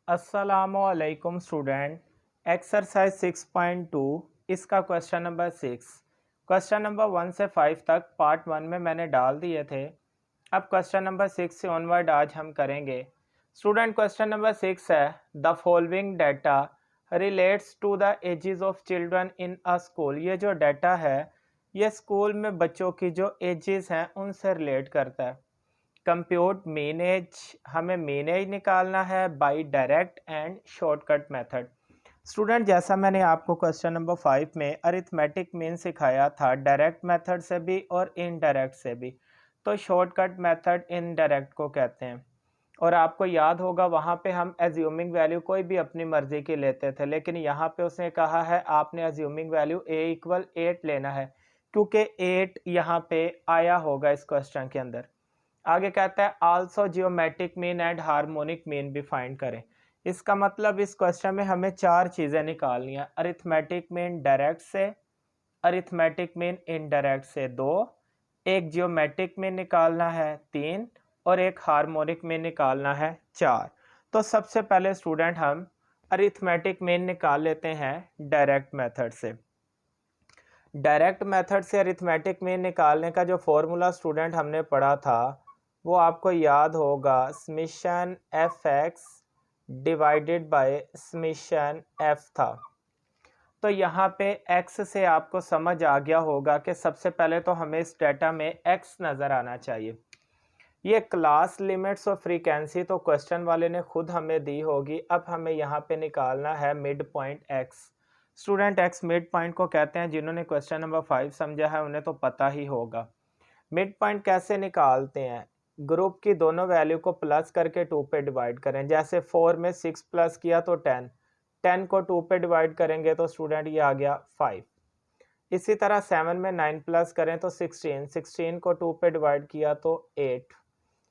अस्सलामुअलैकुम student. Exercise 6.2 इसका question number 6। Question number 1 से 5 तक पार्ट 1 में मैंने डाल दिए थे। अब क्वेश्चन नंबर 6 से ऑनवर्ड आज हम करेंगे। स्टूडेंट क्वेश्चन नंबर 6 है, the following data relates to the ages of children in a school. ये जो डाटा है ये स्कूल में बच्चों की जो एजेस हैं उनसे रिलेट करता है। कंप्यूट मीन एज, हमें मीन एज निकालना है by direct and shortcut method. Student जैसा मैंने आपको क्वेश्चन नंबर 5 में अरिथमेटिक मीन सिखाया था डायरेक्ट मेथड से भी और इनडायरेक्ट से भी, तो शॉर्टकट मेथड इनडायरेक्ट को कहते हैं। और आपको याद होगा वहाँ पे हम एज्यूमिंग वैल्यू कोई भी अपनी मर्जी की लेते थे, लेकिन यहाँ पे उसने कहा है आपने एज्यूमिंग वैल्यू a = 8 लेना है, क्योंकि 8 यहाँ पे आया होगा इस क्वेश्चन के अंदर। आगे कहता है also geometric mean and harmonic mean भी फाइंड करें। इसका मतलब इस क्वेश्चन में हमें 4 चीज़ें निकालनी है। अरिथमेटिक मीन डायरेक्ट से, अरिथमेटिक मीन इनडायरेक्ट से 2, एक जियोमेट्रिक मीन निकालना है 3 और एक हार्मोनिक मीन निकालना है 4। तो सबसे पहले स्टूडेंट हम अरिथमेटिक मीन निकाल लेते हैं डायरेक्ट मेथड से। डायरेक्ट मेथड से अरिथमेटिक मीन निकालने का जो फॉर्मूला स्टूडेंट हमने पढ़ा था वो आपको याद होगा, summation F x divided by summation F था। तो यहाँ पे x से आपको समझ आ गया होगा कि सबसे पहले तो हमें इस डाटा में x नज़र आना चाहिए। ये क्लास लिमिट्स और फ्रीक्वेंसी तो क्वेश्चन वाले ने खुद हमें दी होगी। अब हमें यहाँ पे निकालना है mid point x। Student x mid point को कहते हैं, जिन्होंने क्वेश्चन नंबर 5 समझा है उन्हें तो पता ही होगा। मिड पॉइंट कैसे निकालते हैं, ग्रुप की दोनों वैल्यू को प्लस करके 2 पे डिवाइड करें। जैसे 4 में 6 प्लस किया तो 10, 10 को 2 पे डिवाइड करेंगे तो स्टूडेंट ये आ गया 5। इसी तरह 7 में 9 प्लस करें तो 16, 16 को 2 पे डिवाइड किया तो 8।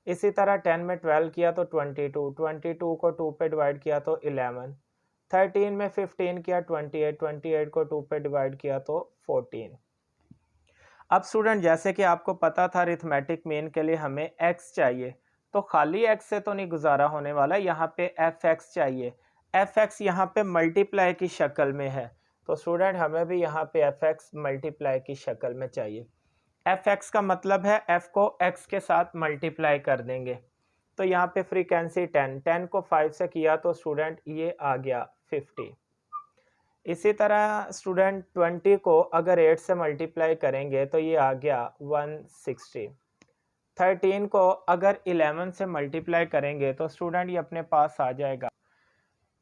इसी तरह 10 में 12 किया तो 22, 22 को 2 पे डिवाइड किया तो 11, 13 में 15 किया 28, 28 को 2 पे डिवाइड किया तो 14। अब स्टूडेंट जैसे कि आपको पता था अरिथमेटिक मीन के लिए हमें x चाहिए, तो खाली x से तो नहीं गुजारा होने वाला, यहाँ पे fx चाहिए। fx यहाँ पे मल्टीप्लाई की शक्ल में है, तो स्टूडेंट हमें भी यहाँ पे fx मल्टीप्लाई की शक्ल में चाहिए। fx का मतलब है f को x के साथ मल्टीप्लाई कर देंगे। तो यहाँ पे फ्रीक्वेंसी 10, 10 को 5 से किया तो स्टूडेंट ये आ गया 50। इसी तरह स्टूडेंट 20 को अगर 8 से मल्टीप्लाई करेंगे तो ये आ गया 160। 13 को अगर 11 से मल्टीप्लाई करेंगे तो स्टूडेंट ये अपने पास आ जाएगा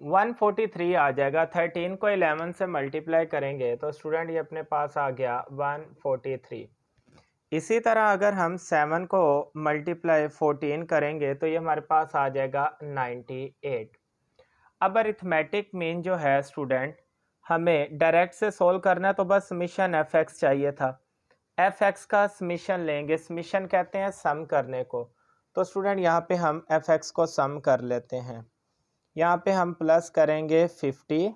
143 आ जाएगा। 13 को 11 से मल्टीप्लाई करेंगे तो स्टूडेंट ये अपने पास आ गया 143। इसी तरह अगर हम 7 को मल्टीप्लाई 14 करेंगे तो ये हमारे पास आ जाएगा 98। अब अरिथमेटिक मीन जो है स्टूडेंट हमें डायरेक्ट से सोल्व करना है, तो बस समेशन एफ एक्स चाहिए था। एफ एक्स का समेशन लेंगे, समेशन कहते हैं सम करने को। तो स्टूडेंट यहाँ पे हम एफ एक्स को सम कर लेते हैं। यहाँ पे हम प्लस करेंगे 50,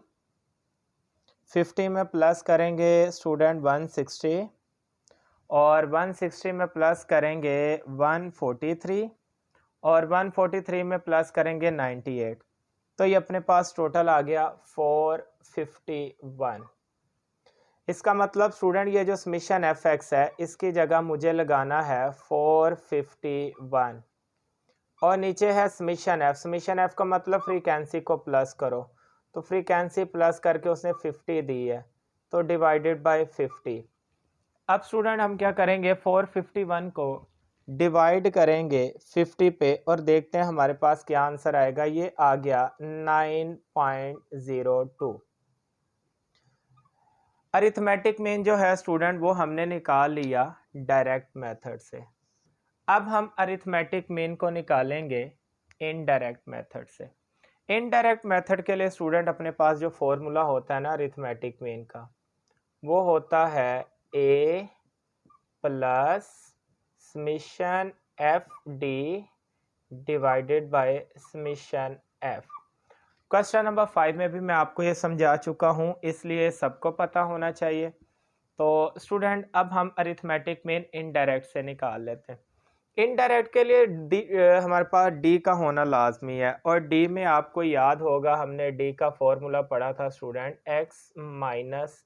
50 में प्लस करेंगे स्टूडेंट 160 और 160 में प्लस करेंगे 143 और 143 में प्लस करेंगे 98। तो ये अपने पास टोटल आ गया 451। इसका मतलब स्टूडेंट ये जो समेशन एफ एक्स है इसकी जगह मुझे लगाना है 451 और नीचे है समेशन एफ। समेशन एफ का मतलब फ्रीक्वेंसी को प्लस करो, तो फ्रीक्वेंसी प्लस करके उसने 50 दी है तो डिवाइडेड बाय 50। अब स्टूडेंट हम क्या करेंगे, 451 को डिवाइड करेंगे 50 पे और देखते हैं हमारे पास क्या आंसर आएगा। ये आ गया 9.02। अरिथमेटिक मीन जो है स्टूडेंट वो हमने निकाल लिया डायरेक्ट मेथड से। अब हम अरिथमेटिक मीन को निकालेंगे इनडायरेक्ट मेथड से। इनडायरेक्ट मेथड के लिए स्टूडेंट अपने पास जो फॉर्मूला होता है ना अरिथमेटिक मीन का, वो होता है a plus summation F D divided by summation F. Question number 5 में भी मैं आपको ये समझा चुका हूँ, इसलिए सबको पता होना चाहिए। तो स्टूडेंट अब हम अरिथमेटिक मीन इनडायरेक्ट से निकाल लेते हैं। इनडायरेक्ट के लिए हमारे पास डी का होना लाजमी है, और डी में आपको याद होगा हमने डी का फॉर्मूला पढ़ा था स्टूडेंट, एक्स माइनस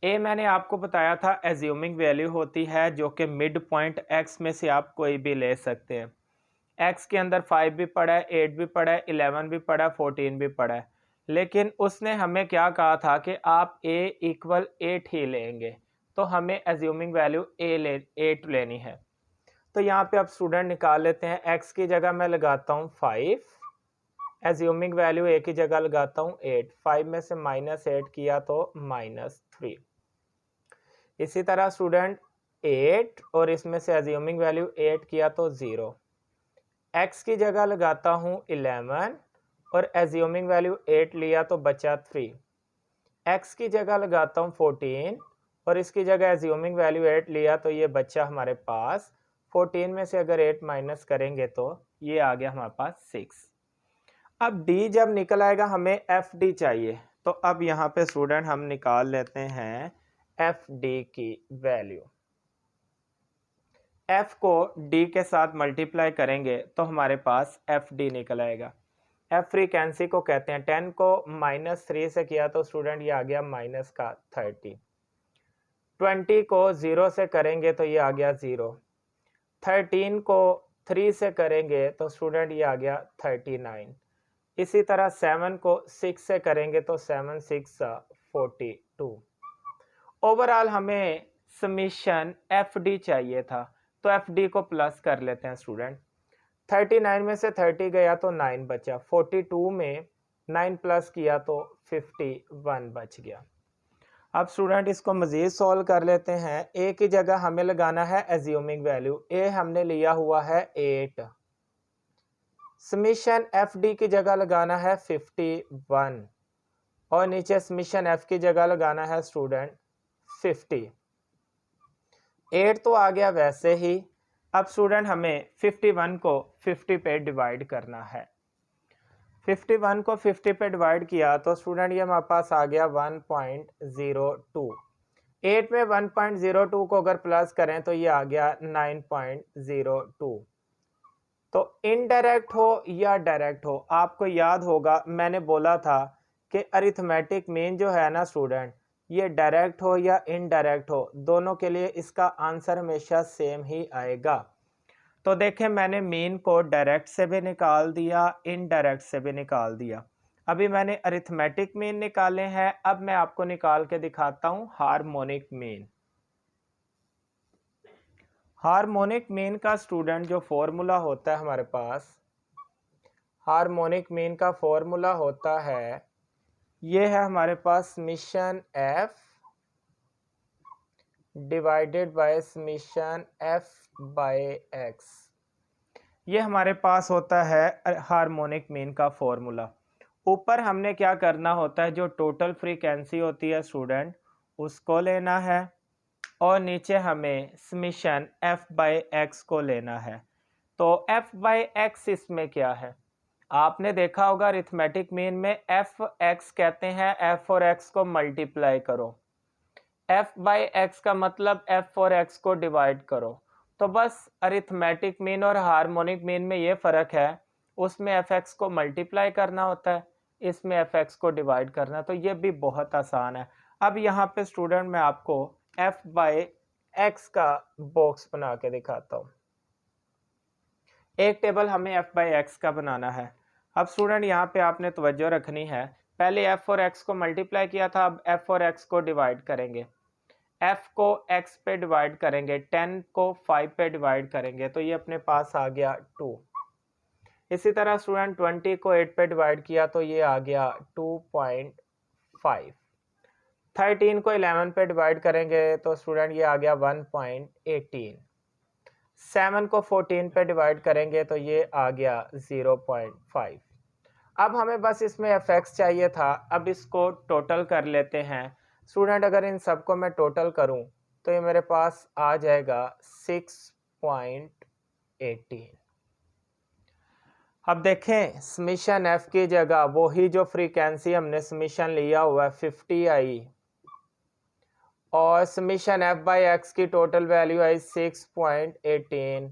ए मैंने आपको बताया था एज्यूमिंग वैल्यू होती है जो कि मिड पॉइंट एक्स में से आप कोई भी ले सकते हैं। एक्स के अंदर 5 भी पड़ा है, 8 भी पड़ा है, 11 भी पड़ा है, 14 भी पड़ा है, लेकिन उसने हमें क्या कहा था कि आप a इक्वल 8 ही लेंगे, तो हमें एज्यूमिंग वैल्यू 8 लेनी है। तो यहाँ पे आप स्टूडेंट निकाल लेते हैं, x की जगह मैं लगाता हूँ 5, एज्यूमिंग वैल्यू a की जगह लगाता हूँ 8, 5 में से -8 किया तो -3। इसी तरह स्टूडेंट 8 और इसमें से एज्यूमिंग वैल्यू 8 किया तो 0, x की जगह लगाता हूँ 11 और एज्यूमिंग वैल्यू 8 लिया तो बचा 3, x की जगह लगाता हूँ 14 और इसकी जगह एज्यूमिंग वैल्यू 8 लिया तो ये बच्चा हमारे पास 14 में से अगर 8 माइनस करेंगे तो ये आ गया हमारे पास 6। अब d जब निकल आएगा हमें fd चाहिए, तो अब यहाँ पे स्टूडेंट हम निकाल लेते हैं fd की वैल्यू। f को d के साथ मल्टीप्लाई करेंगे तो हमारे पास fd निकल आएगा। f फ्रीक्वेंसी को कहते हैं, 10 को -3 से किया तो स्टूडेंट ये आ गया -30, 20 को 0 से करेंगे तो ये आ गया 0, 13 को 3 से करेंगे तो स्टूडेंट ये आ गया 39, इसी तरह 7 को 6 से करेंगे तो 7 6 42। ओवरऑल हमें समीशन FD चाहिए था, तो FD को प्लस कर लेते हैं स्टूडेंट। 39 में से 30 गया तो 9 बचा, 42 में 9 प्लस किया तो 51 बच गया। अब स्टूडेंट इसको मज़ीद सॉल्व कर लेते हैं। ए की जगह हमें लगाना है एज्यूमिंग वैल्यू, ए हमने लिया हुआ है 8, समीशन FD की जगह लगाना है 51 और नीचे समीशन F की जगह लगाना है स्टूडेंट 50। 8 तो आ गया वैसे ही, अब स्टूडेंट हमें 51 को 50 पे डिवाइड करना है। 51 को 50 पे डिवाइड किया तो स्टूडेंट ये हमारे पास आ गया 1.02। 8 में 1.02 को अगर प्लस करें तो ये आ गया 9.02। तो इनडायरेक्ट हो या डायरेक्ट हो, आपको याद होगा मैंने बोला था कि अरिथमेटिक मीन जो है ना स्टूडेंट, ये डायरेक्ट हो या इनडायरेक्ट हो, दोनों के लिए इसका आंसर हमेशा सेम ही आएगा। तो देखें मैंने मीन को डायरेक्ट से भी निकाल दिया, इनडायरेक्ट से भी निकाल दिया। अभी मैंने अरिथमेटिक मीन निकाले हैं, अब मैं आपको निकाल के दिखाता हूँ हार्मोनिक मीन। हार्मोनिक मीन का स्टूडेंट जो फॉर्मूला होता है हमारे पास, हार्मोनिक मीन का फॉर्मूला होता है, ये है हमारे पास summation F divided by summation F by X। ये हमारे पास होता है हार्मोनिक मीन का फॉर्मूला। ऊपर हमने क्या करना होता है, जो टोटल फ्रीक्वेंसी होती है स्टूडेंट उसको लेना है, और नीचे हमें समीशन F बाय X को लेना है। तो F बाय X इसमें क्या है, आपने देखा होगा अरिथमेटिक मीन में F X कहते हैं, F और X को मल्टीप्लाई करो, F बाय X का मतलब F और X को डिवाइड करो। तो बस अरिथमेटिक मीन और हार्मोनिक मीन में ये फ़र्क है, उसमें fx को मल्टीप्लाई करना होता है, इसमें fx को डिवाइड करना, तो ये भी बहुत आसान है। अब यहाँ पे स्टूडेंट मैं आपको f बाय x का बॉक्स बना के दिखाता हूँ। एक टेबल हमें f बाय x का बनाना है। अब स्टूडेंट यहाँ पे आपने तवज्जो रखनी है, पहले f और x को मल्टीप्लाई किया था, अब f और x को डिवाइड करेंगे। f को x पे डिवाइड करेंगे, 10 को 5 पे डिवाइड करेंगे, तो ये अपने पास आ गया 2। इसी तरह स्टूडेंट 20 को 8 पे डिवाइड किया तो ये आ गया 2.5। 13 को 11 पे डिवाइड करेंगे तो स्टूडेंट ये आ गया 1.18। 7 को 14 पे डिवाइड करेंगे तो ये आ गया 0.5। अब हमें बस इसमें fx चाहिए था, अब इसको टोटल कर लेते हैं। स्टूडेंट अगर इन सबको मैं टोटल करूं तो ये मेरे पास आ जाएगा 6.18। अब देखें समीशन f की जगह वही जो फ्रीक्वेंसी हमने समीशन लिया हुआ है 50 आई, और समीशन एफ बाई एक्स की टोटल वैल्यू आई 6.18।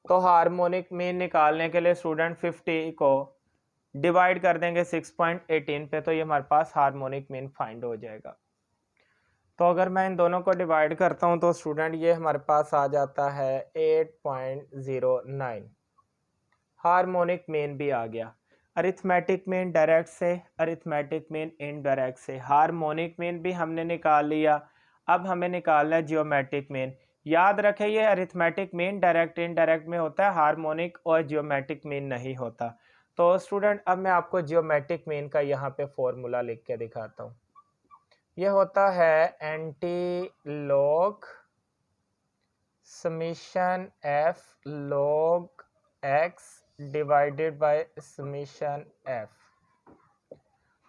तो हार्मोनिक मीन निकालने के लिए स्टूडेंट 50 को डिवाइड कर देंगे 6.18 पे, तो ये हमारे पास हार्मोनिक मीन फाइंड हो जाएगा। तो अगर मैं इन दोनों को डिवाइड करता हूँ तो स्टूडेंट ये हमारे पास आ जाता है 8.09। हार्मोनिक मीन भी आ गया। अरिथमेटिक मीन डायरेक्ट से, अरिथमेटिक मीन इनडायरेक्ट से। हार्मोनिक मीन भी हमने निकाल लिया, अब हमें निकालना है जियोमेट्रिक मीन। याद रखें ये अरिथमेटिक मीन डायरेक्ट इनडायरेक्ट में होता है, हार्मोनिक और जियोमेट्रिक मीन नहीं होता। तो स्टूडेंट अब मैं आपको जियोमेट्रिक मीन का यहाँ पे फॉर्मूला लिख के दिखाता हूँ। ये होता है anti log summation F log x divided by summation F.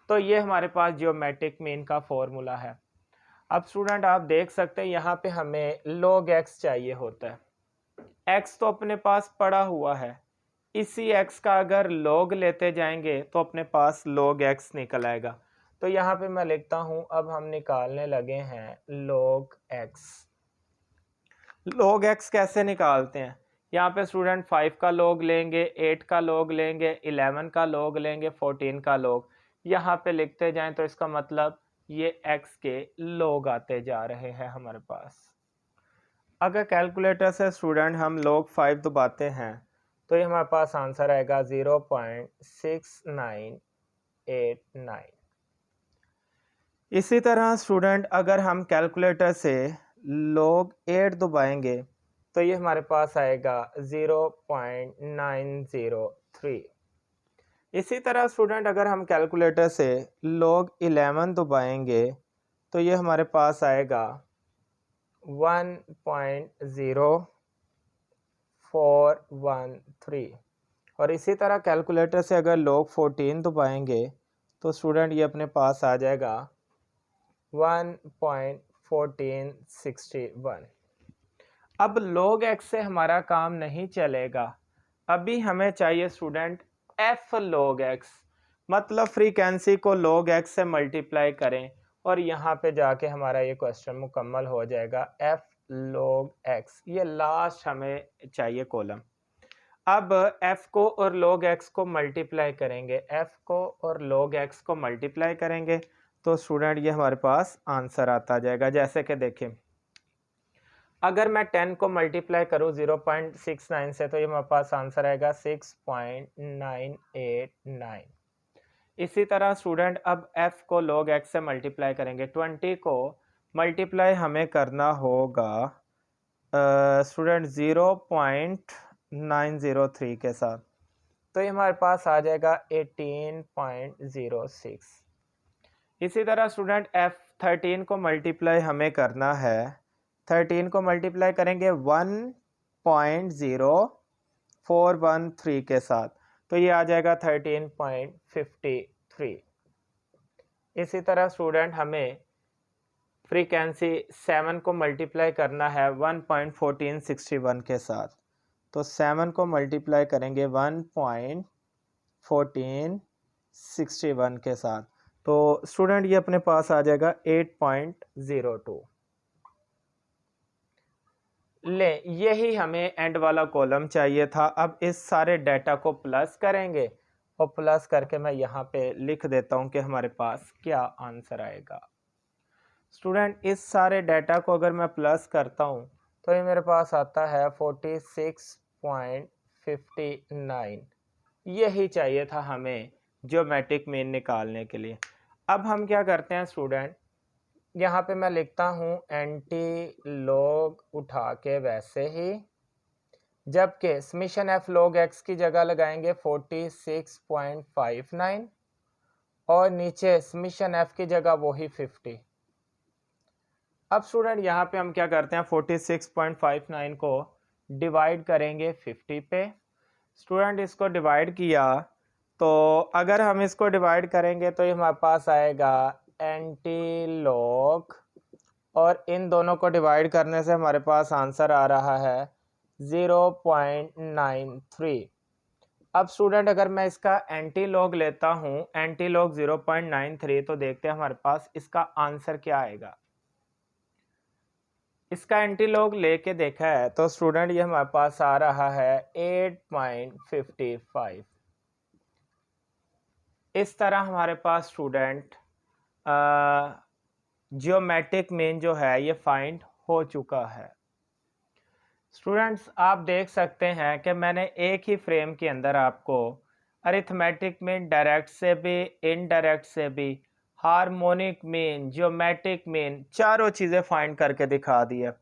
तो ये हमारे पास जियोमेट्रिक मीन का फॉर्मूला है। अब स्टूडेंट आप देख सकते हैं यहाँ पे हमें log x चाहिए होता है। x तो अपने पास पड़ा हुआ है, इसी x का अगर log लेते जाएंगे तो अपने पास log x निकल आएगा। तो यहाँ पे मैं लिखता हूँ, अब हम निकालने लगे हैं log x। log x कैसे निकालते हैं? यहाँ पे स्टूडेंट 5 का log लेंगे, 8 का log लेंगे, 11 का log लेंगे, 14 का log। यहाँ पे लिखते जाएं तो इसका मतलब ये x के log आते जा रहे हैं हमारे पास। अगर कैलकुलेटर से स्टूडेंट हम log 5 दबाते हैं तो ये हमारे पास आंसर आएगा 0.6989। इसी तरह स्टूडेंट अगर हम कैलकुलेटर से log 8 दबाएंगे तो ये हमारे पास आएगा 0.903। इसी तरह स्टूडेंट अगर हम कैलकुलेटर से log 11 दबाएंगे तो ये हमारे पास आएगा 1.0413। और इसी तरह कैलकुलेटर से अगर log 14 दबाएंगे तो स्टूडेंट ये अपने पास आ जाएगा 1.1461। अब log x से हमारा काम नहीं चलेगा, अभी हमें चाहिए स्टूडेंट f log x। मतलब फ्रीक्वेंसी को log x से मल्टीप्लाई करें और यहाँ पे जाके हमारा ये क्वेश्चन मुकम्मल हो जाएगा। f log x ये लास्ट हमें चाहिए कॉलम। अब f को और log x को मल्टीप्लाई करेंगे, f को और log x को मल्टीप्लाई करेंगे तो स्टूडेंट ये हमारे पास आंसर आता जाएगा। जैसे कि देखें, अगर मैं 10 को मल्टीप्लाई करूँ 0.69 से तो ये मेरे पास आंसर आएगा 6.989। इसी तरह स्टूडेंट अब f को log x से मल्टीप्लाई करेंगे। 20 को मल्टीप्लाई हमें करना होगा स्टूडेंट 0.903 के साथ, तो ये हमारे पास आ जाएगा 18.06। इसी तरह स्टूडेंट f13 को मल्टीप्लाई हमें करना है, 13 को मल्टीप्लाई करेंगे 1.0413 के साथ, तो ये आ जाएगा 13.53। इसी तरह स्टूडेंट हमें फ्रीक्वेंसी 7 को मल्टीप्लाई करना है 1.1461 के साथ, तो 7 को मल्टीप्लाई करेंगे 1.1461 के साथ, तो स्टूडेंट ये अपने पास आ जाएगा 8.02। ले यही हमें एंड वाला कॉलम चाहिए था। अब इस सारे डाटा को प्लस करेंगे और प्लस करके मैं यहाँ पे लिख देता हूँ कि हमारे पास क्या आंसर आएगा। स्टूडेंट इस सारे डाटा को अगर मैं प्लस करता हूँ तो ये मेरे पास आता है 46.59। यही चाहिए था हमें ज्योमेट्रिक मीन निकालने के लिए। अब हम क्या करते हैं स्टूडेंट, यहाँ पे मैं लिखता हूँ एंटी लॉग उठा के वैसे ही, जबकि समीशन एफ लॉग एक्स की जगह लगाएंगे 46.59 और नीचे समीशन एफ की जगह वही 50। अब स्टूडेंट यहाँ पे हम क्या करते हैं, 46.59 को डिवाइड करेंगे 50 पे। स्टूडेंट इसको डिवाइड किया तो अगर हम इसको डिवाइड करेंगे तो ये हमारे पास आएगा एंटी लॉग, और इन दोनों को डिवाइड करने से हमारे पास आंसर आ रहा है 0.93। अब स्टूडेंट अगर मैं इसका एंटी लॉग लेता हूँ, एंटी लॉग 0.93, तो देखते हैं हमारे पास इसका आंसर क्या आएगा। इसका एंटीलॉग लेके देखा है तो स्टूडेंट ये हमारे पास आ रहा है 8.55। इस तरह हमारे पास स्टूडेंट जियोमेट्रिक मीन जो है ये फाइंड हो चुका है। स्टूडेंट्स आप देख सकते हैं कि मैंने एक ही फ्रेम के अंदर आपको अरिथमेटिक मीन डायरेक्ट से भी, इनडायरेक्ट से भी, हार्मोनिक मीन, जियोमेट्रिक मीन, चारों चीज़ें फाइंड करके दिखा दी है।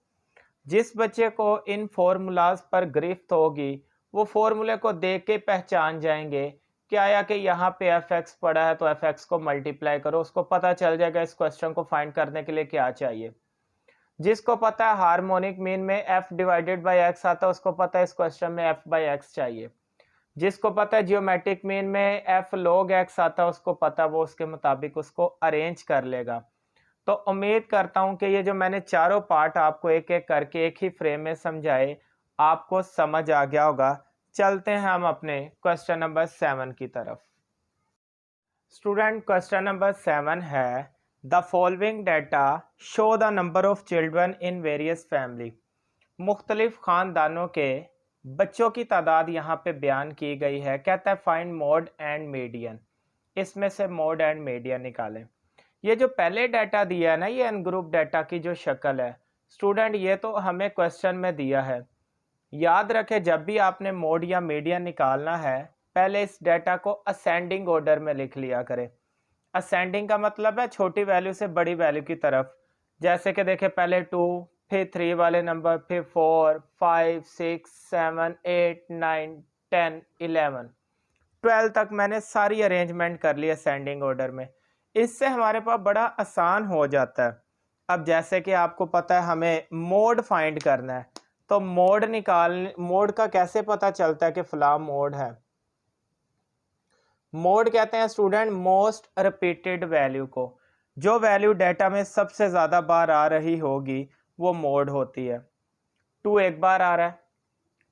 जिस बच्चे को इन फॉर्मूलाज पर गिरफ्त होगी वो फॉर्मूले को देख के पहचान जाएंगे कि आया कि यहाँ पे एफ एक्स पड़ा है तो एफ एक्स को मल्टीप्लाई करो, उसको पता चल जाएगा इस क्वेश्चन को फाइंड करने के लिए क्या चाहिए। जिसको पता है हार्मोनिक मीन में f डिवाइडेड बाई एक्स आता है उसको पता है इस क्वेश्चन में f बाई एक्स चाहिए। जिसको पता है जियोमेट्रिक मीन में f log x आता है उसको पता, वो उसके मुताबिक उसको अरेंज कर लेगा। तो उम्मीद करता हूं कि ये जो मैंने चारों पार्ट आपको एक एक करके एक ही फ्रेम में समझाए आपको समझ आ गया होगा। चलते हैं हम अपने क्वेश्चन नंबर 7 की तरफ। स्टूडेंट क्वेश्चन नंबर 7 है the following data show the number of children in various family. मुख्तलिफ ख़ानदानों के बच्चों की तादाद यहाँ पे बयान की गई है। कहता है फाइंड मोड एंड मीडियन, इसमें से मोड एंड मीडियन निकालें। ये जो पहले डाटा दिया है ना, ये अनग्रुप डाटा की जो शक्ल है स्टूडेंट, ये तो हमें क्वेश्चन में दिया है। याद रखें जब भी आपने मोड या मीडियन निकालना है पहले इस डाटा को असेंडिंग ऑर्डर में लिख लिया करें। असेंडिंग का मतलब है छोटी वैल्यू से बड़ी वैल्यू की तरफ। जैसे कि देखें पहले 2, फिर 3 वाले नंबर, फिर 4, 5, 6, 7, 8, 9, 10, 11, 12 तक मैंने सारी अरेंजमेंट कर ली असेंडिंग ऑर्डर में। इससे हमारे पास बड़ा आसान हो जाता है। अब जैसे कि आपको पता है हमें मोड फाइंड करना है, तो मोड का कैसे पता चलता है कि फला मोड है। मोड कहते हैं स्टूडेंट मोस्ट रिपीटेड वैल्यू को, जो वैल्यू डाटा में सबसे ज़्यादा बार आ रही होगी वो मोड होती है। 2 एक बार आ रहा है,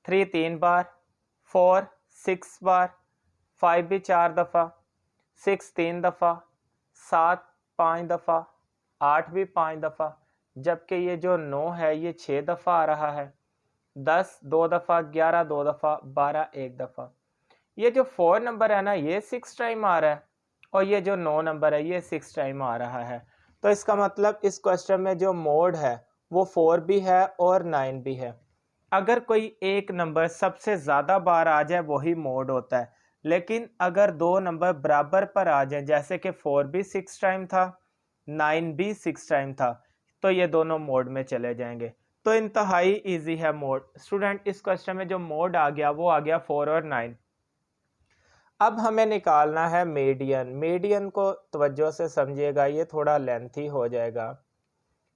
3 3 बार, 4 6 बार, 5 भी 4 दफ़ा, 6 3 दफ़ा, 7 5 दफ़ा, 8 भी 5 दफ़ा, जबकि ये जो 9 है ये 6 दफ़ा आ रहा है, 10 2 दफ़ा, 11 2 दफ़ा, 12 1 दफ़ा। ये जो 4 नंबर है ना ये 6 टाइम आ रहा है और ये जो 9 नंबर है ये 6 टाइम आ रहा है। तो इसका मतलब इस क्वेश्चन में जो मोड है वो 4 भी है और 9 भी है। अगर कोई एक नंबर सबसे ज़्यादा बार आ जाए वही मोड होता है, लेकिन अगर दो नंबर बराबर पर आ जाए जैसे कि 4 भी 6 टाइम था, 9 भी 6 टाइम था, तो ये दोनों मोड में चले जाएंगे। तो इंतहाई इजी है मोड। स्टूडेंट इस क्वेश्चन में जो मोड आ गया वो आ गया 4 और 9। अब हमें निकालना है मीडियन। मीडियन को तवज्जो से समझिएगा, ये थोड़ा लेंथी हो जाएगा।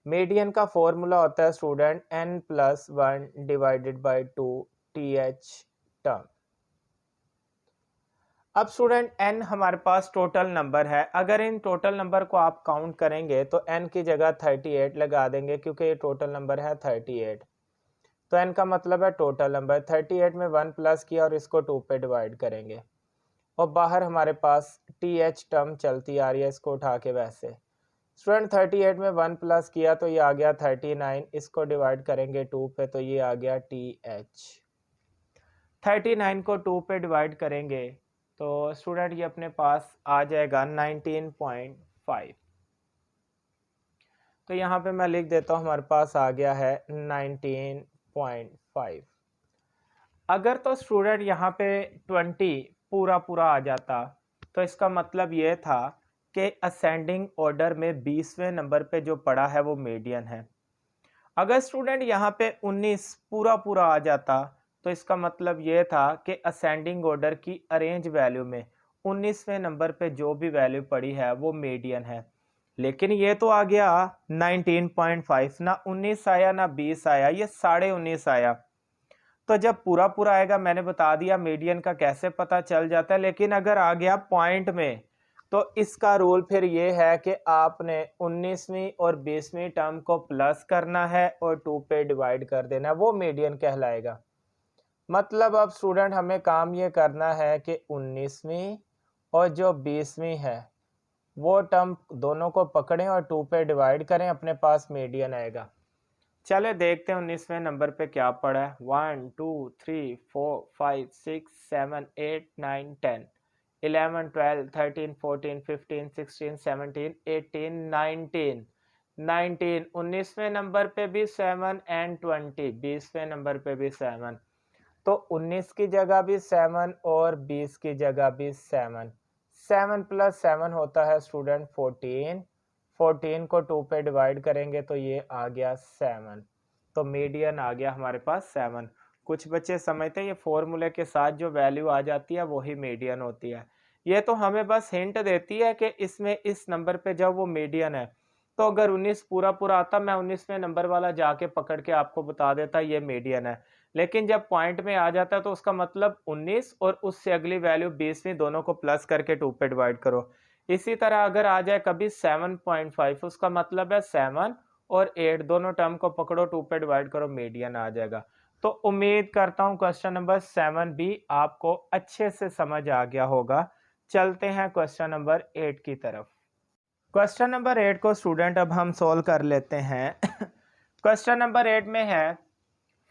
मीडियन का फॉर्मूला होता है student n+1 divided by 2 th term. अब स्टूडेंट n हमारे पास टोटल नंबर है। अगर इन टोटल नंबर को आप काउंट करेंगे तो n की जगह 38 लगा देंगे क्योंकि ये टोटल नंबर है 38। तो n का मतलब है टोटल नंबर। 38 में 1 प्लस किया और इसको 2 पे डिवाइड करेंगे और बाहर हमारे पास th टर्म चलती आ रही है, इसको उठा के वैसे। स्टूडेंट 38 में 1 प्लस किया तो ये आ गया 39, इसको डिवाइड करेंगे 2 पे तो ये आ गया th। 39 को 2 पे डिवाइड करेंगे तो स्टूडेंट ये अपने पास आ जाएगा 19.5। तो यहाँ पे मैं लिख देता हूँ हमारे पास आ गया है 19.5। अगर तो स्टूडेंट यहाँ पे 20 पूरा पूरा आ जाता तो इसका मतलब ये था कि असेंडिंग ऑर्डर में 20वें नंबर पे जो पड़ा है वो मीडियन है। अगर स्टूडेंट यहाँ पे 19 पूरा पूरा आ जाता तो इसका मतलब ये था कि असेंडिंग ऑर्डर की अरेंज वैल्यू में 19वें नंबर पे जो भी वैल्यू पड़ी है वो मीडियन है। लेकिन ये तो आ गया 19.5, ना 19 आया ना 20 आया, ये 19.5 आया। तो जब पूरा पूरा आएगा मैंने बता दिया मीडियन का कैसे पता चल जाता है। लेकिन अगर आ गया पॉइंट में तो इसका रूल फिर ये है कि आपने 19वीं और 20वीं टर्म को प्लस करना है और 2 पे डिवाइड कर देना है, वो मीडियन कहलाएगा। मतलब अब स्टूडेंट हमें काम ये करना है कि 19वीं और जो 20वीं है वो टर्म दोनों को पकड़ें और 2 पे डिवाइड करें, अपने पास मीडियन आएगा। चले देखते हैं 19वें नंबर पे क्या पड़ा है। 1 2 3 4 5 6 7 8 9 10 11 12 13 14 15 16 17 18 19 19 19वें नंबर पे भी 7 एंड 20 20वें नंबर पे भी 7। तो 19 की जगह भी 7 और 20 की जगह भी 7। 7 प्लस 7 होता है स्टूडेंट 14। 14 को 2 पे डिवाइड करेंगे तो ये आ गया 7। तो मीडियन आ गया हमारे पास 7। कुछ बच्चे समझते हैं ये फॉर्मूले के साथ जो वैल्यू आ जाती है वही मीडियन होती है। ये तो हमें बस हिंट देती है कि इसमें इस नंबर पे जब वो मीडियन है, तो अगर 19 पूरा आता मैं 19वें नंबर वाला जाके पकड़ के आपको बता देता ये मीडियन है। लेकिन जब पॉइंट में आ जाता है तो उसका मतलब 19 और उससे अगली वैल्यू 20वीं दोनों को प्लस करके 2 पे डिवाइड करो। इसी तरह अगर आ जाए कभी 7.5 उसका मतलब है 7 और 8 दोनों टर्म को पकड़ो 2 पे डिवाइड करो मीडियन आ जाएगा। तो उम्मीद करता हूं क्वेश्चन नंबर 7 भी आपको अच्छे से समझ आ गया होगा। चलते हैं क्वेश्चन नंबर 8 की तरफ। क्वेश्चन नंबर 8 को स्टूडेंट अब हम सोल्व कर लेते हैं। क्वेश्चन नंबर 8 में है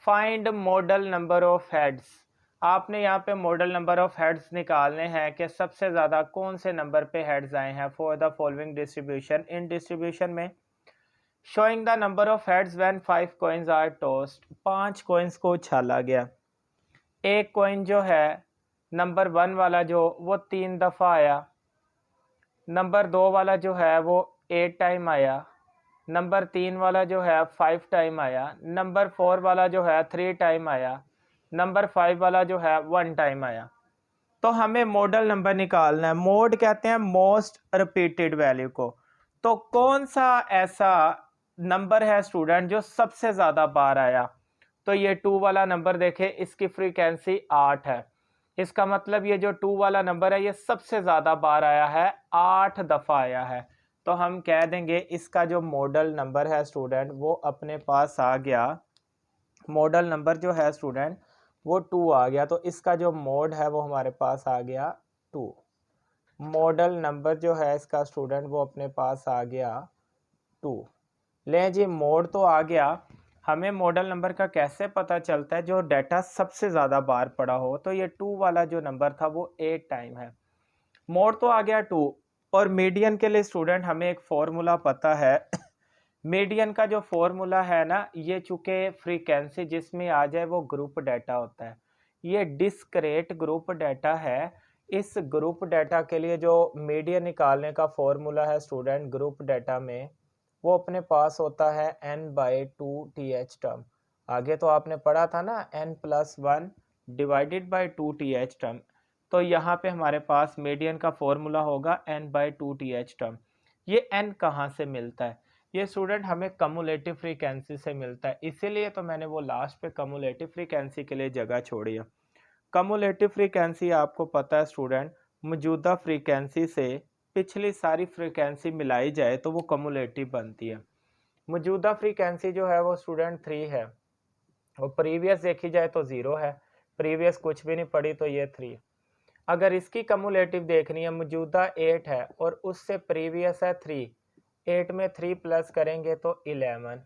find model number of heads. आपने यहाँ पे मॉडल नंबर ऑफ हेड्स निकालने हैं कि सबसे ज़्यादा कौन से नंबर पे हेड्स आए हैं फॉर द फॉलोइंग डिस्ट्रीब्यूशन। इन डिस्ट्रीब्यूशन में showing the number of heads when 5 coins are tossed, 5 coins को उछाला गया। एक कॉइन जो है नंबर 1 वाला जो वो 3 दफ़ा आया, नंबर 2 वाला जो है वो 8 टाइम आया, नंबर 3 वाला जो है 5 टाइम आया, नंबर 4 वाला जो है 3 टाइम आया, नंबर 5 वाला जो है 1 टाइम आया। तो हमें मॉडल नंबर निकालना है। मोड कहते हैं मोस्ट रिपीटेड वैल्यू को। तो कौन सा ऐसा नंबर है स्टूडेंट जो सबसे ज्यादा बार आया? तो ये 2 वाला नंबर देखे, इसकी फ्रीक्वेंसी 8 है। इसका मतलब ये जो 2 वाला नंबर है ये सबसे ज्यादा बार आया है, 8 दफा आया है। तो हम कह देंगे इसका जो मॉडल नंबर है स्टूडेंट वो अपने पास आ गया। मॉडल नंबर जो है स्टूडेंट वो 2 आ गया। तो इसका जो मोड है वो हमारे पास आ गया 2। मॉडल नंबर जो है इसका स्टूडेंट वो अपने पास आ गया 2। ले जी मोड तो आ गया। हमें मॉडल नंबर का कैसे पता चलता है? जो डाटा सबसे ज़्यादा बार पड़ा हो। तो ये 2 वाला जो नंबर था वो 8 टाइम है। मोड तो आ गया 2। और मीडियन के लिए स्टूडेंट हमें एक फॉर्मूला पता है। मीडियन का जो फॉर्मूला है ना, ये चूंकि फ्रीक्वेंसी जिसमें आ जाए वो ग्रुप डाटा होता है, ये डिस्क्रीट ग्रुप डाटा है। इस ग्रुप डाटा के लिए जो मीडियन निकालने का फॉर्मूला है स्टूडेंट ग्रुप डाटा में, वो अपने पास होता है n/2th टर्म। आगे तो आपने पढ़ा था ना n+1 divided by 2th term. तो यहाँ पे हमारे पास मीडियन का फॉर्मूला होगा n/2th टर्म। ये n कहाँ से मिलता है? ये स्टूडेंट हमें कम्युलेटिव फ्रीक्वेंसी से मिलता है, इसीलिए तो मैंने वो लास्ट पे कम्युलेटिव फ्रीक्वेंसी के लिए जगह छोड़ी है। कम्युलेटिव फ्रीक्वेंसी आपको पता है स्टूडेंट, मौजूदा फ्रीक्वेंसी से पिछली सारी फ्रीक्वेंसी मिलाई जाए तो वो कम्युलेटिव बनती है। मौजूदा फ्रीक्वेंसी जो है वो स्टूडेंट 3 है और प्रीवियस देखी जाए तो 0 है। प्रीवियस कुछ भी नहीं पड़ी तो ये 3। अगर इसकी कम्युलेटिव देखनी है, मौजूदा 8 है और उससे प्रीवियस है 3। 8 में 3 प्लस करेंगे तो 11।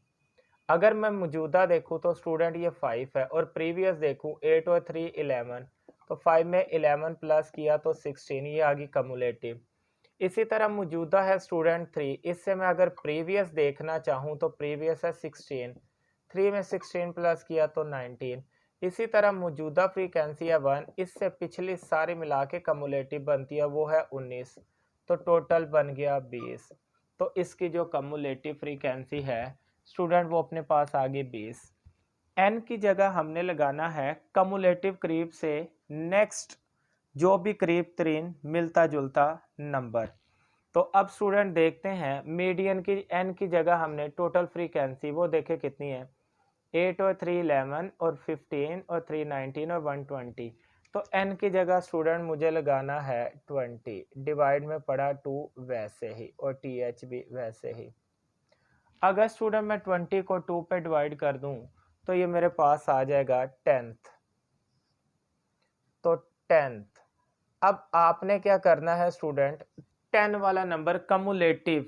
अगर मैं मौजूदा देखूँ तो स्टूडेंट ये 5 है और प्रीवियस देखूँ 8 और 3 11। तो 5 में 11 प्लस किया तो 16, ये आ गई कम्युलेटिव। इसी तरह मौजूदा है स्टूडेंट 3, इससे मैं अगर प्रीवियस देखना चाहूँ तो प्रीवियस है 16। 3 में 16 प्लस किया तो 19। इसी तरह मौजूदा फ्रीक्वेंसी है 1, इससे पिछली सारी मिला के कम्युलेटिव बनती है वो है 19। तो टोटल बन गया 20। तो इसकी जो कम्युलेटिव फ्रीक्वेंसी है स्टूडेंट वो अपने पास आ गई 20। एन की जगह हमने लगाना है कम्युलेटिव करीब से नेक्स्ट जो भी करीब तरीन मिलता जुलता नंबर। तो अब स्टूडेंट देखते हैं मीडियन की एन की जगह हमने टोटल फ्रीक्वेंसी वो देखे कितनी है, 8 और 3 11 और 15 और 3 19 और 120। तो n की जगह स्टूडेंट मुझे लगाना है 20। डिवाइड में पड़ा 2 वैसे ही और th भी वैसे ही। अगर स्टूडेंट मैं 20 को 2 पे डिवाइड कर दूं तो ये मेरे पास आ जाएगा 10th। तो 10th। अब आपने क्या करना है स्टूडेंट, 10 वाला नंबर कम्युलेटिव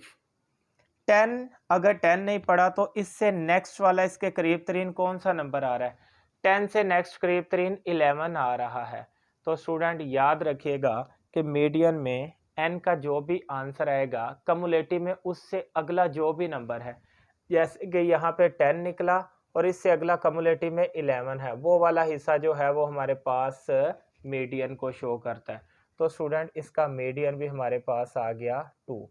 10, अगर 10 नहीं पढ़ा तो इससे नेक्स्ट वाला इसके करीब तरीन कौन सा नंबर आ रहा है? 10 से नेक्स्ट करीब तरीन 11 आ रहा है। तो स्टूडेंट याद रखिएगा कि मीडियन में n का जो भी आंसर आएगा कम्युलेटिव में उससे अगला जो भी नंबर है, जैसे कि यहाँ पे 10 निकला और इससे अगला कम्युलेटिव में 11 है, वो वाला हिस्सा जो है वो हमारे पास मीडियन को शो करता है। तो स्टूडेंट इसका मीडियन भी हमारे पास आ गया 2।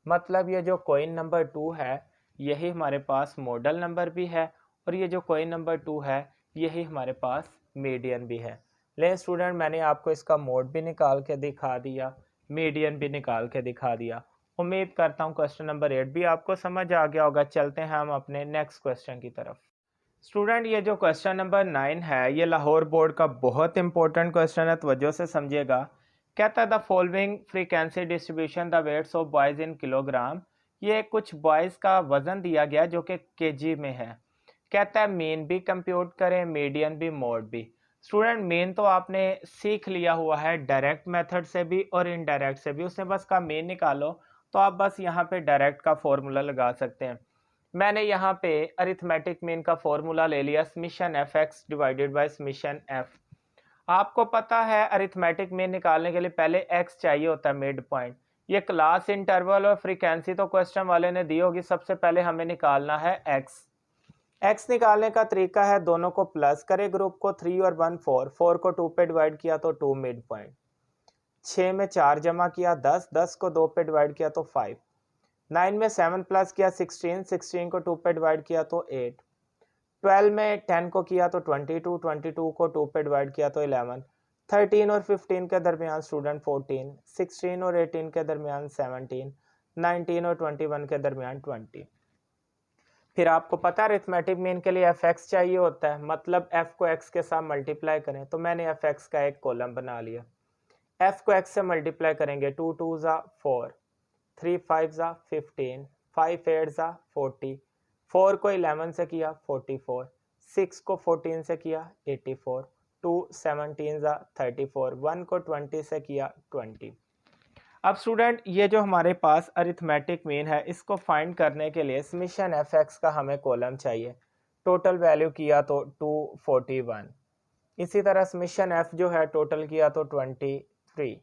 मतलब ये जो कॉइन नंबर 2 है यही हमारे पास मॉडल नंबर भी है और ये जो कॉइन नंबर 2 है यही हमारे पास मीडियन भी है। लेकिन स्टूडेंट मैंने आपको इसका मोड भी निकाल के दिखा दिया, मीडियन भी निकाल के दिखा दिया। उम्मीद करता हूँ क्वेश्चन नंबर 8 भी आपको समझ आ गया होगा। चलते हैं हम अपने नेक्स्ट क्वेश्चन की तरफ। स्टूडेंट ये जो क्वेश्चन नंबर 9 है ये लाहौर बोर्ड का बहुत इंपॉर्टेंट क्वेश्चन है, तवज्जो से समझिएगा। कहता है the following frequency distribution the weights of boys in kilogram. ये कुछ बॉयज़ का वजन दिया गया जो कि केजी में है। कहता है मीन भी कंप्यूट करें, मीडियन भी, मोड भी। स्टूडेंट मीन तो आपने सीख लिया हुआ है डायरेक्ट मेथड से भी और इनडायरेक्ट से भी, उसने बस का मीन निकालो तो आप बस यहाँ पे डायरेक्ट का फॉर्मूला लगा सकते हैं। मैंने यहाँ पे अरिथमेटिक मीन का फॉर्मूला ले लिया, summation F x divided by summation F. आपको पता है अरिथमेटिक मीन निकालने के लिए पहले एक्स चाहिए होता है, मिड पॉइंट। ये क्लास इंटरवल और फ्रीक्वेंसी तो क्वेश्चन वाले ने दी होगी, सबसे पहले हमें निकालना है एक्स। एक्स निकालने का तरीका है दोनों को प्लस करे, ग्रुप को 3 और 1 4, 4 को 2 पे डिवाइड किया तो 2 मिड पॉइंट, 6 में 4 जमा किया 10, 10 को 2 पे डिवाइड किया तो 5, 9 में 7 प्लस किया 16, 16 को 2 पे डिवाइड किया तो 8, 12 में 10 को किया तो 22, 22 को 2 पे डिवाइड किया तो 11, 13 और 15 के दरमियान स्टूडेंट 14, 16 और 18 के दरमियान 17, 19 और 21 के दरमियान 20। फिर आपको पता है अरिथमेटिक मीन के लिए एफ एक्स चाहिए होता है, मतलब एफ को एक्स के साथ मल्टीप्लाई करें। तो मैंने एफ एक्स का एक कॉलम बना लिया। एफ को एक्स से मल्टीप्लाई करेंगे, 2 2 ज़ा 4, 3 5 ज़ा 15, 5 8 ज़ा 40, 4 को 11 से किया 44, 6 को 14 से किया 84, 2 17 ज़ा 34, 1 को 20 से किया 20। अब स्टूडेंट ये जो हमारे पास अरिथमेटिक मीन है इसको फाइंड करने के लिए समेशन एफ एक्स का हमें कॉलम चाहिए। टोटल वैल्यू किया तो 241, इसी तरह समेशन एफ जो है टोटल किया तो 23।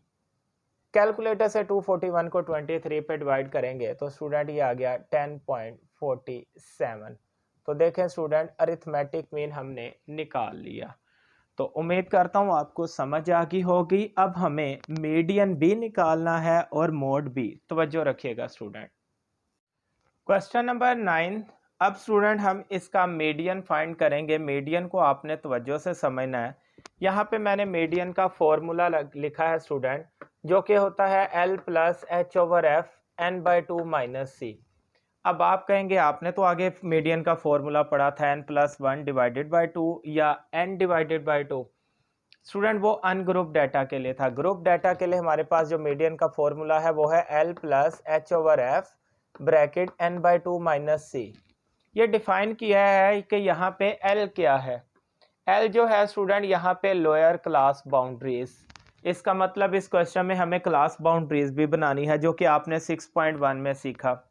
कैलकुलेटर से 241 को 23 पे डिवाइड करेंगे तो स्टूडेंट ये आ गया 10.47। तो देखें स्टूडेंट अरिथमेटिक मीन हमने निकाल लिया। तो उम्मीद करता हूँ आपको समझ आ गई होगी। अब हमें मीडियन भी निकालना है और मोड भी, तवज्जो रखिएगा स्टूडेंट। Question number 9। अब स्टूडेंट हम इसका मीडियन फाइंड करेंगे। मीडियन को आपने तवज्जो से समझना है। यहाँ पे मैंने मीडियन का फॉर्मूला लिखा है स्टूडेंट, जो कि होता है L plus h over f n/2 minus c. अब आप कहेंगे आपने तो आगे मीडियन का फॉर्मूला पढ़ा था n+1 डिवाइडेड बाई 2 या n डिवाइडेड बाई 2। स्टूडेंट वो अनग्रुप डाटा के लिए था। ग्रुप डाटा के लिए हमारे पास जो मीडियन का फॉर्मूला है वो है L plus h over f bracket n/2 minus c. ये डिफाइन किया है कि यहाँ पे L क्या है। L जो है स्टूडेंट यहाँ पे लोअर क्लास बाउंड्रीज। इसका मतलब इस क्वेश्चन में हमें क्लास बाउंड्रीज भी बनानी है, जो कि आपने 6.1 में सीखा।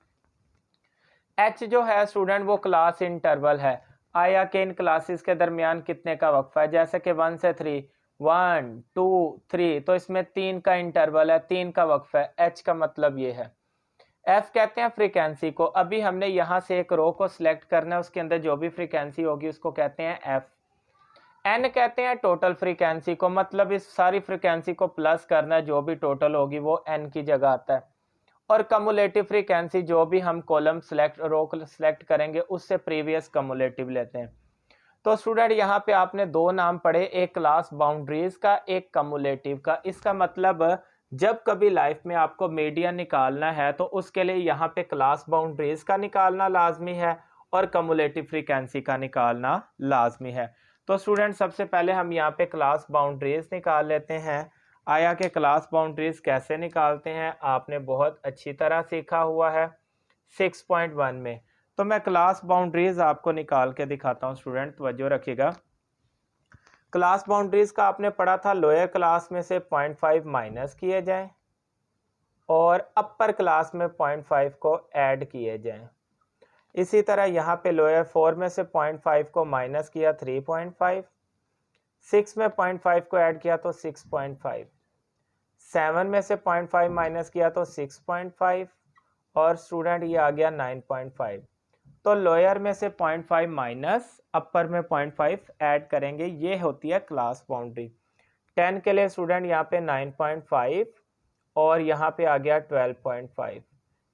एच जो है स्टूडेंट वो क्लास इंटरवल है। आया कि इन क्लासेस के दरमियान कितने का वक्फा है, जैसे कि 1 से 3, 1 2 3, तो इसमें 3 का इंटरवल है, 3 का वक्फा है। एच का मतलब ये है। एफ कहते हैं फ्रीक्वेंसी को। अभी हमने यहाँ से एक रो को सिलेक्ट करना है, उसके अंदर जो भी फ्रीक्वेंसी होगी उसको कहते हैं एफ। एन कहते हैं टोटल फ्रीक्वेंसी को, मतलब इस सारी फ्रीक्वेंसी को प्लस करना है, जो भी टोटल होगी वो एन की जगह आता है। और कम्युलेटिव फ्रीक्वेंसी जो भी हम कॉलम सेलेक्ट रो सेलेक्ट करेंगे उससे प्रीवियस कम्युलेटिव लेते हैं। तो स्टूडेंट यहाँ पे आपने दो नाम पढ़े, एक क्लास बाउंड्रीज का, एक कम्युलेटिव का। इसका मतलब जब कभी लाइफ में आपको मीडियन निकालना है तो उसके लिए यहाँ पे क्लास बाउंड्रीज का निकालना लाजमी है और कम्युलेटिव फ्रीक्वेंसी का निकालना लाजमी है। तो स्टूडेंट सबसे पहले हम यहाँ पे क्लास बाउंड्रीज निकाल लेते हैं। आया के क्लास बाउंड्रीज कैसे निकालते हैं आपने बहुत अच्छी तरह सीखा हुआ है 6.1 में। तो मैं क्लास बाउंड्रीज आपको निकाल के दिखाता हूं स्टूडेंट, तवज्जो रखिएगा। क्लास बाउंड्रीज का आपने पढ़ा था लोअर क्लास में से 0.5 माइनस किए जाए और अपर क्लास में 0.5 को ऐड किए जाएं। इसी तरह यहाँ पे लोअर 4 में से 0.5 को माइनस किया 3.5, 6 में 0.5 को ऐड किया तो 6.5, 7 में से 0.5 माइनस किया तो 6.5 और स्टूडेंट ये आ गया 9.5। तो लोअर में से 0.5 माइनस अपर में 0.5 ऐड करेंगे, ये होती है क्लास बाउंड्री। 10 के लिए स्टूडेंट यहाँ पे 9.5 और यहाँ पे आ गया 12.5।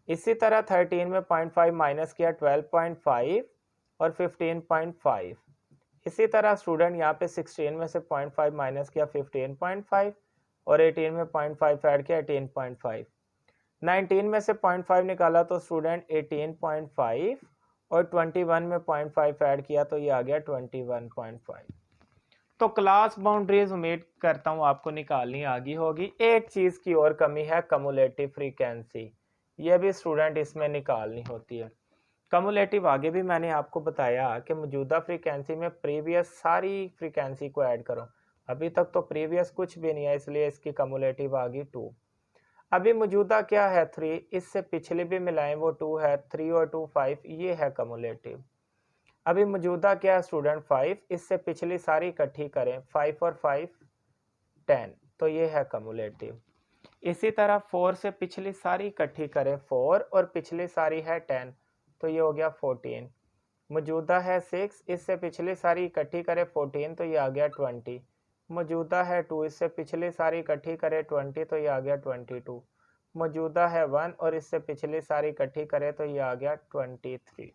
इसी तरह 13 में 0.5 माइनस किया 12.5 और 15.5। इसी तरह स्टूडेंट यहाँ पे 16 में से 0.5 माइनस किया 15.5 और 18 में 0.5 ऐड किया 18.5। 19 में से 0.5 निकाला तो स्टूडेंट 18.5 और 21 में 0.5 ऐड किया तो ये आ गया 21.5। तो क्लास बाउंड्रीज उम्मीद करता हूँ आपको निकालनी आ गई होगी। एक चीज़ की और कमी है, कम्युलेटिव फ्रीक्वेंसी, ये भी स्टूडेंट इसमें निकालनी होती है। कम्युलेटिव आगे भी मैंने आपको बताया कि मौजूदा फ्रीक्वेंसी में प्रीवियस सारी फ्रीक्वेंसी को ऐड करो। अभी तक तो प्रीवियस कुछ भी नहीं है, इसलिए इसकी कम्युलेटिव आ गई 2। अभी मौजूदा क्या है 3, इससे पिछले भी मिलाएं वो 2 है, 3 और 2 5, ये है कम्युलेटिव। अभी मौजूदा क्या है स्टूडेंट 5, इससे पिछली सारी इकट्ठी करें 5 और 5 10, तो ये है कम्युलेटिव। इसी तरह 4 से पिछली सारी इकट्ठी करें 4 और पिछली सारी है 10, तो ये हो गया 14। मौजूदा है 6, इससे पिछली सारी इकट्ठी करें 14, तो ये आ गया 20। मौजूदा है 2, इससे पिछली सारी इकट्ठी करें 20, तो ये आ गया 22। मौजूदा है 1 और इससे पिछली सारी इकट्ठी करें तो ये आ गया 23।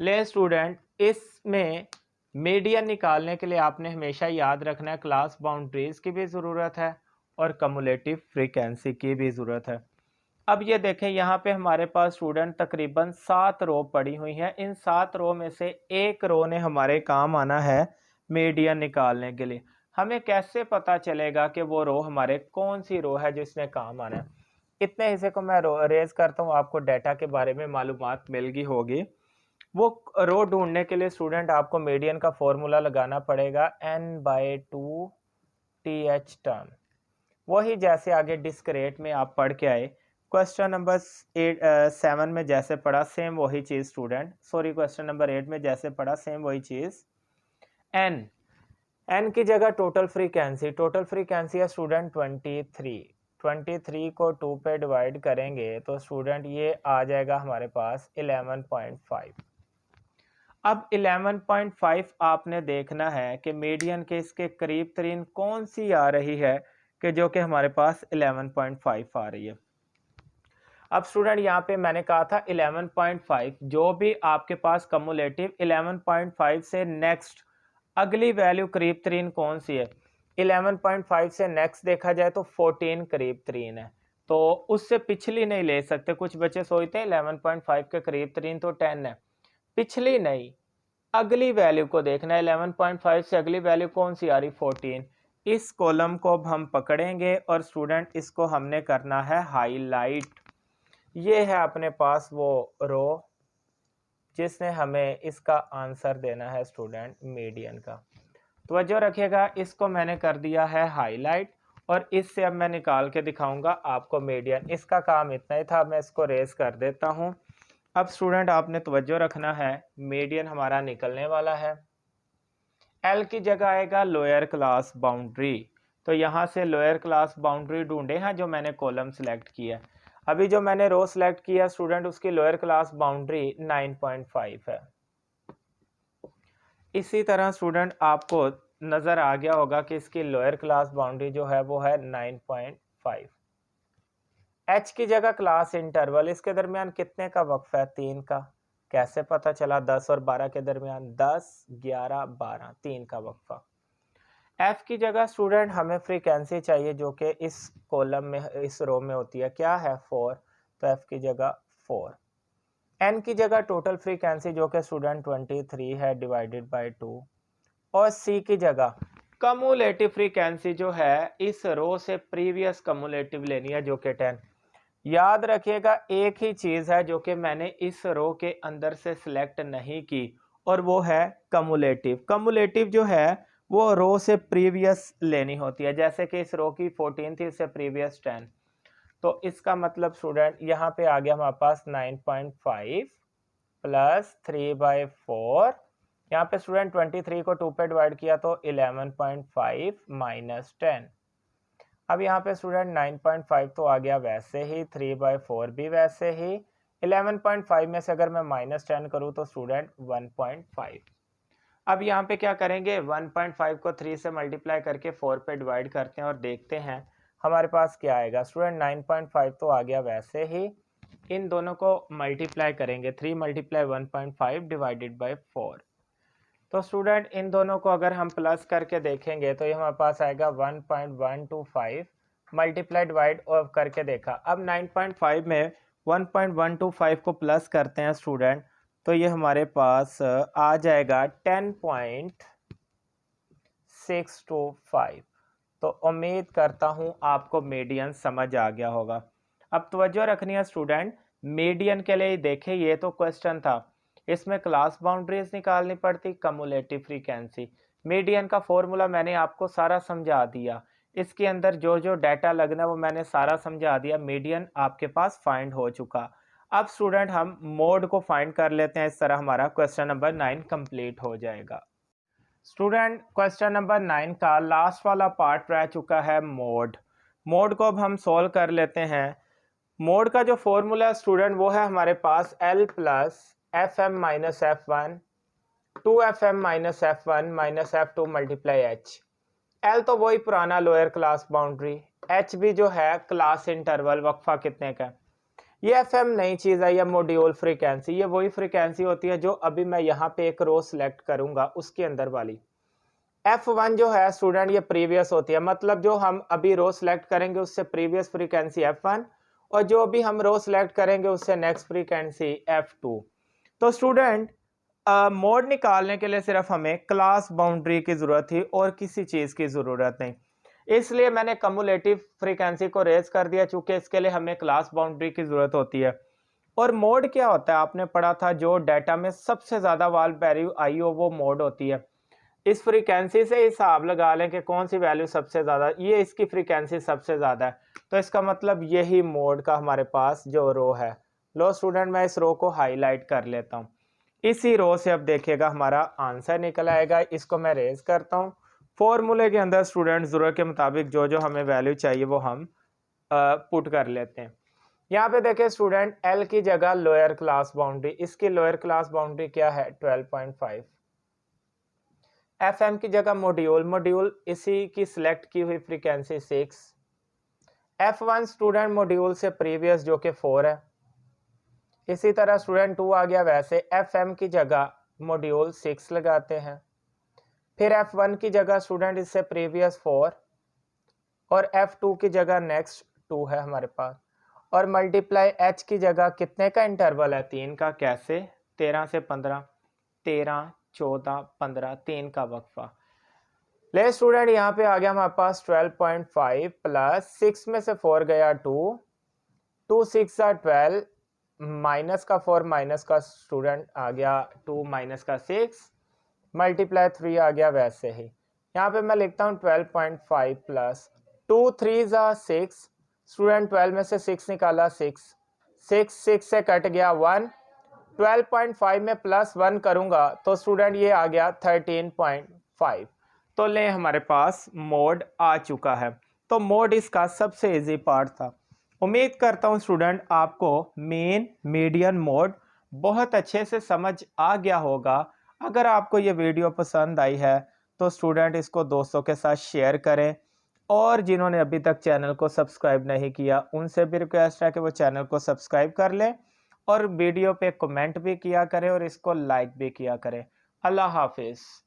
ले स्टूडेंट, इसमें मीडियन निकालने के लिए आपने हमेशा याद रखना है क्लास बाउंड्रीज की भी ज़रूरत है और कम्युलेटिव फ्रीक्वेंसी की भी ज़रूरत है। अब ये देखें यहाँ पे हमारे पास स्टूडेंट तकरीबन 7 रो पड़ी हुई हैं। इन 7 रो में से एक रो ने हमारे काम आना है मीडियन निकालने के लिए। हमें कैसे पता चलेगा कि वो रो हमारे कौन सी रो है जिसने काम आना है? इतने हिस्से को मैं रेज करता हूँ, आपको डाटा के बारे में मालूमात मिल गई होगी। वो रो ढूंढने के लिए स्टूडेंट आपको मीडियन का फॉर्मूला लगाना पड़ेगा n/2 th टर्म। वही जैसे आगे डिस्क्रेट में आप पढ़ के आए, क्वेश्चन नंबर 7 में जैसे पढ़ा सेम वही चीज़ स्टूडेंट, सॉरी क्वेश्चन नंबर 8 में जैसे पढ़ा सेम वही चीज़। n की जगह टोटल फ्रीक्वेंसी है स्टूडेंट 23 को 2 पे डिवाइड करेंगे तो स्टूडेंट ये आ जाएगा हमारे पास 11.5। अब 11.5 आपने देखना है कि मीडियन के इसके करीब तरीन कौन सी आ रही है कि जो कि हमारे पास 11.5 आ रही है। अब स्टूडेंट यहाँ पे मैंने कहा था 11.5, जो भी आपके पास कम्युलेटिव 11.5 से नेक्स्ट अगली वैल्यू करीब तरीन कौन सी है? 11.5 से नेक्स्ट देखा जाए तो 14 करीब तरीन है, तो उससे पिछली नहीं ले सकते। कुछ बच्चे सोचते हैं 11.5 के करीब तरीन तो 10 है, पिछली नहीं, अगली वैल्यू को देखना है। 11.5 से अगली वैल्यू कौन सी आ रही? 14। इस कॉलम को अब हम पकड़ेंगे और स्टूडेंट इसको हमने करना है हाईलाइट। ये है अपने पास वो रो जिसने हमें इसका आंसर देना है स्टूडेंट मीडियन का। तवज्जो रखिएगा, इसको मैंने कर दिया है हाईलाइट और इससे अब मैं निकाल के दिखाऊंगा आपको मीडियन। इसका काम इतना ही था, मैं इसको रेस कर देता हूँ। अब स्टूडेंट आपने तवज्जो रखना है, मीडियन हमारा निकलने वाला है। एल की जगह आएगा लोअर क्लास बाउंड्री, तो यहाँ से लोअर क्लास बाउंड्री ढूंढे हैं जो मैंने कॉलम सेलेक्ट किया। अभी जो मैंने रो सेलेक्ट किया स्टूडेंट उसकी लोअर क्लास बाउंड्री 9.5 है। इसी तरह स्टूडेंट आपको नज़र आ गया होगा कि इसकी लोअर क्लास बाउंड्री जो है वो है 9.5। एच की जगह क्लास इंटरवल, इसके दरमियान कितने का वक्फा है? 3 का। कैसे पता चला? 10 और 12 के दरमियान 10, 11, 12, 3 का वक्फा। एफ की जगह स्टूडेंट हमें फ्रीक्वेंसी चाहिए जो कि इस कॉलम में इस रो में होती है, क्या है? 4, तो एफ की जगह 4। एन की जगह टोटल फ्रीक्वेंसी जो कि स्टूडेंट 23 है डिवाइडेड बाय 2। और सी की जगह कम्युलेटिव फ्रीक्वेंसी जो है इस रो से प्रीवियस कम्युलेटिव लेनी है जो कि 10। याद रखिएगा एक ही चीज़ है जो कि मैंने इस रो के अंदर से सिलेक्ट नहीं की और वो है कम्युलेटिव। कम्युलेटिव जो है वो रो से प्रीवियस लेनी होती है, जैसे कि इस रो की 14 थी, इससे प्रीवियस 10। तो इसका मतलब स्टूडेंट यहाँ पे आ गया हमारे पास 9.5 प्लस 3/4। यहाँ पे स्टूडेंट 23 को 2 पे डिवाइड किया तो 11.5 माइनस 10। अब यहाँ पे स्टूडेंट 9.5 तो आ गया वैसे ही, 3/4 भी वैसे ही, 11.5 में से अगर मैं माइनस 10 करूँ तो स्टूडेंट 1.5। अब यहाँ पे क्या करेंगे, 1.5 को 3 से मल्टीप्लाई करके 4 पे डिवाइड करते हैं और देखते हैं हमारे पास क्या आएगा। स्टूडेंट 9.5 तो आ गया वैसे ही, इन दोनों को मल्टीप्लाई करेंगे, 3 मल्टीप्लाई 1.5 डिवाइडेड बाई 4। तो स्टूडेंट इन दोनों को अगर हम प्लस करके देखेंगे तो ये हमारे पास आएगा 1.125 मल्टीप्लाई डिवाइड और करके देखा। अब 9.5 में 1.125 को प्लस करते हैं स्टूडेंट, तो ये हमारे पास आ जाएगा 10.625। तो उम्मीद करता हूँ आपको मीडियन समझ आ गया होगा। अब तवज्जो रखनी है स्टूडेंट, मीडियन के लिए देखें, ये तो क्वेश्चन था, इसमें क्लास बाउंड्रीज निकालनी पड़ती, कम्युलेटिव फ्रीक्वेंसी। मीडियन का फॉर्मूला मैंने आपको सारा समझा दिया, इसके अंदर जो जो डाटा लगना है वो मैंने सारा समझा दिया। मीडियन आपके पास फाइंड हो चुका। अब स्टूडेंट हम मोड को फाइंड कर लेते हैं, इस तरह हमारा क्वेश्चन नंबर 9 कंप्लीट हो जाएगा। स्टूडेंट क्वेश्चन नंबर 9 का लास्ट वाला पार्ट रह चुका है मोड। मोड को अब हम सॉल्व कर लेते हैं। मोड का जो फॉर्मूला स्टूडेंट वो है हमारे पास L plus F M minus F1 2FM minus F1 minus F2 multiply H। L तो वही पुराना लोअर क्लास बाउंड्री, H भी जो है क्लास इंटरवल, वक्फा कितने का। ये FM नई चीज़ है, ये मॉड्यूल फ्रीक्वेंसी, ये वही फ्रीक्वेंसी होती है जो अभी मैं यहाँ पे एक रो सिलेक्ट करूँगा उसके अंदर वाली। F1 जो है स्टूडेंट ये प्रीवियस होती है, मतलब जो हम अभी रो सिलेक्ट करेंगे उससे प्रीवियस फ्रीक्वेंसी F1 और जो अभी हम रो सिलेक्ट करेंगे उससे नेक्स्ट फ्रीक्वेंसी F2। तो स्टूडेंट मोड निकालने के लिए सिर्फ हमें क्लास बाउंड्री की ज़रूरत थी और किसी चीज़ की ज़रूरत नहीं, इसलिए मैंने कम्युलेटिव फ्रीक्वेंसी को रेज कर दिया, चूंकि इसके लिए हमें क्लास बाउंड्री की ज़रूरत होती है। और मोड क्या होता है, आपने पढ़ा था, जो डाटा में सबसे ज़्यादा वैल्यू आई हो वो मोड होती है। इस फ्रीक्वेंसी से हिसाब लगा लें कि कौन सी वैल्यू सबसे ज़्यादा, ये इसकी फ्रीक्वेंसी सबसे ज़्यादा है, तो इसका मतलब यही मोड का हमारे पास जो रो है। लो स्टूडेंट मैं इस रो को हाईलाइट कर लेता हूँ, इसी रो से अब देखिएगा हमारा आंसर निकल आएगा। इसको मैं रेज करता हूँ। फॉर्मूले के अंदर स्टूडेंट ज़रूरत के मुताबिक जो जो हमें वैल्यू चाहिए वो हम पुट कर लेते हैं। यहाँ पे देखें स्टूडेंट, एल की जगह लोअर क्लास बाउंड्री, इसकी लोअर क्लास बाउंड्री क्या है 12.5। FM की जगह मॉड्यूल इसी की सिलेक्ट की हुई फ्रीक्वेंसी 6। F1 स्टूडेंट मॉड्यूल से प्रीवियस जो कि 4 है। इसी तरह स्टूडेंट 2 आ गया, वैसे FM की जगह मॉड्यूल 6 लगाते हैं, फिर F1 की जगह स्टूडेंट इससे प्रीवियस 4 और F2 की जगह नेक्स्ट 2 है हमारे पास, और मल्टीप्लाई H की जगह कितने का इंटरवल है 3 का। कैसे, 13 से 15, 13 14 15, 3 का वक्फा। ले स्टूडेंट यहाँ पे आ गया हमारे पास 12.5 प्लस 6 में से 4 गया 2 6 12 माइनस का 4 माइनस का स्टूडेंट आ गया 2 माइनस का 6 मल्टीप्लाई 3 आ गया वैसे ही। यहाँ पे मैं लिखता हूँ 12.5 प्लस 2 3 6 स्टूडेंट 12 में से 6 निकाला 6 से कट गया 1। 12.5 में प्लस 1 करूँगा तो स्टूडेंट ये आ गया 13.5। तो ले हमारे पास मोड आ चुका है। तो मोड इसका सबसे इजी पार्ट था। उम्मीद करता हूँ स्टूडेंट आपको मेन मीडियन मोड बहुत अच्छे से समझ आ गया होगा। अगर आपको ये वीडियो पसंद आई है तो स्टूडेंट इसको दोस्तों के साथ शेयर करें, और जिन्होंने अभी तक चैनल को सब्सक्राइब नहीं किया उनसे भी रिक्वेस्ट है कि वो चैनल को सब्सक्राइब कर लें और वीडियो पे कमेंट भी किया करें और इसको लाइक भी किया करें। अल्लाह हाफिज़।